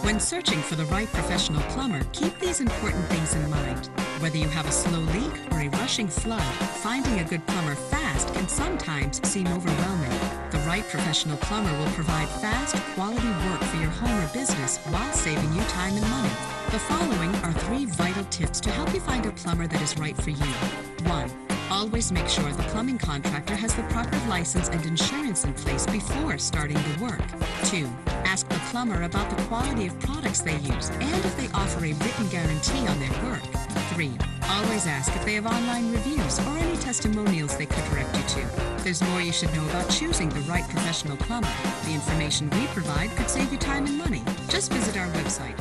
When searching for the right professional plumber, keep these important things in mind. Whether you have a slow leak or a rushing flood, finding a good plumber fast can sometimes seem overwhelming. The right professional plumber will provide fast, quality work for your home or business while saving you time and money. The following are 3 vital tips to help you find a plumber that is right for you. 1. Always make sure the plumbing contractor has the proper license and insurance in place before starting the work. 2. Ask the plumber about the quality of products they use and if they offer a written guarantee on their work. 3. Always ask if they have online reviews or any testimonials they could direct you to. There's more you should know about choosing the right professional plumber. The information we provide could save you time and money. Just visit our website,